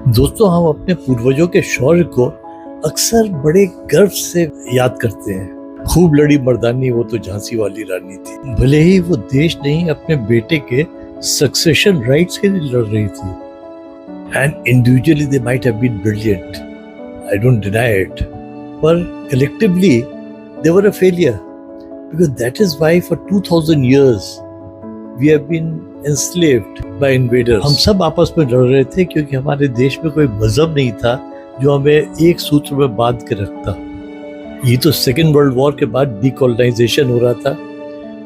दोस्तों, हम अपने पूर्वजों के शौर्य को अक्सर बड़े गर्व से याद करते हैं। खूब लड़ी मर्दानी वो तो झांसी वाली रानी थी। भले ही वो देश नहीं अपने बेटे के सक्सेशन राइट्स के लिए लड़ रही थी। And individually they might have been brilliant, I don't deny it, पर collectively they were a failure because that is why for 2000 years we have been enslaved by invaders। हम सब आपस में लड़ रहे थे क्योंकि हमारे देश में कोई मजहब नहीं था जो हमें एक सूत्र में बांध के रखता। ये तो सेकेंड वर्ल्ड वॉर के बाद डीकोलोनाइजेशन हो रहा था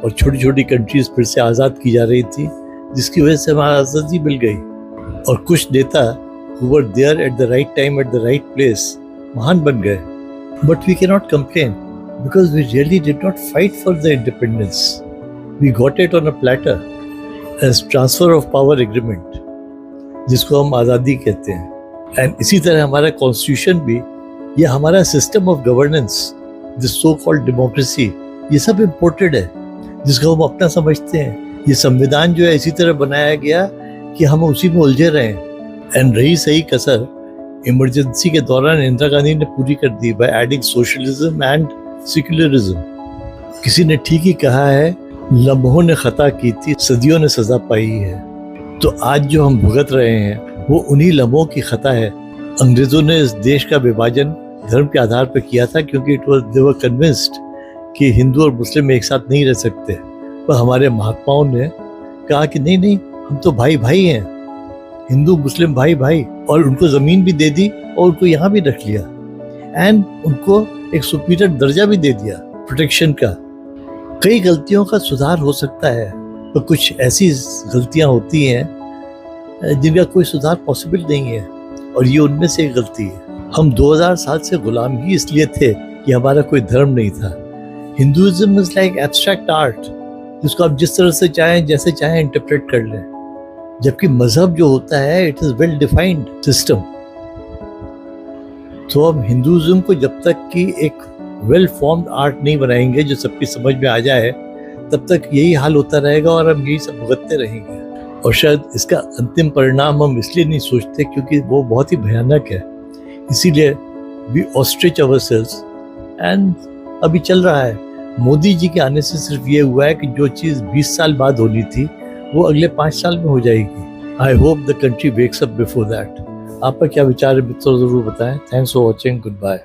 और छोटी छोटी कंट्रीज फिर से आज़ाद की जा रही थी, जिसकी वजह से हमारी आज़ादी मिल गई। और कुछ नेता who were there at the right time at the right place महान बन गए। But we cannot complain because we really did not fight for the independence. We got it on a platter as transfer of power agreement, जिसको हम आज़ादी कहते हैं। And इसी तरह हमारा कॉन्स्टिट्यूशन भी, ये हमारा system of governance, this so called democracy, ये सब इम्पोर्टेड है जिसको हम अपना समझते हैं। ये संविधान जो है इसी तरह बनाया गया कि हम उसी में उलझे रहे हैं। एंड रही सही कसर इमरजेंसी के दौरान इंदिरा गांधी ने पूरी कर दी by adding socialism and secularism. किसी ने ठीक ही कहा है, लम्हों ने खता की थी, सदियों ने सजा पाई है। तो आज जो हम भुगत रहे हैं वो उन्हीं लम्हों की खता है। अंग्रेजों ने इस देश का विभाजन धर्म के आधार पर किया था क्योंकि दे वर कन्विंस्ड कि हिंदू और मुस्लिम एक साथ नहीं रह सकते। पर हमारे महात्माओं ने कहा कि नहीं नहीं, हम तो भाई भाई हैं, हिंदू मुस्लिम भाई भाई, और उनको ज़मीन भी दे दी और उनको यहाँ भी रख लिया एंड उनको एक सुपीरियर दर्जा भी दे दिया प्रोटेक्शन का। कई गलतियों का सुधार हो सकता है, तो कुछ ऐसी गलतियां होती हैं जिनका कोई सुधार पॉसिबल नहीं है, और ये उनमें से एक गलती है। हम 2000 साल से गुलाम ही इसलिए थे कि हमारा कोई धर्म नहीं था। Hinduism is like abstract art, जिसको आप जिस तरह से चाहें जैसे चाहें इंटरप्रेट कर लें, जबकि मजहब जो होता है it is well defined system. तो हम हिंदुइज्म को जब तक कि एक वेल फॉर्म्ड आर्ट नहीं बनाएंगे जो सबकी समझ में आ जाए, तब तक यही हाल होता रहेगा और हम यही सब भुगतते रहेंगे। और शायद इसका अंतिम परिणाम हम इसलिए नहीं सोचते क्योंकि वो बहुत ही भयानक है। इसीलिए वी ऑस्ट्रिच अवरसेल्व्स एंड अभी चल रहा है। मोदी जी के आने से सिर्फ ये हुआ है कि जो चीज़ 20 साल बाद होनी थी वो अगले 5 साल में हो जाएगी। I hope the country wakes up before that. आपका क्या विचार है मित्रों, जरूर बताएं। Thanks for watching, good bye.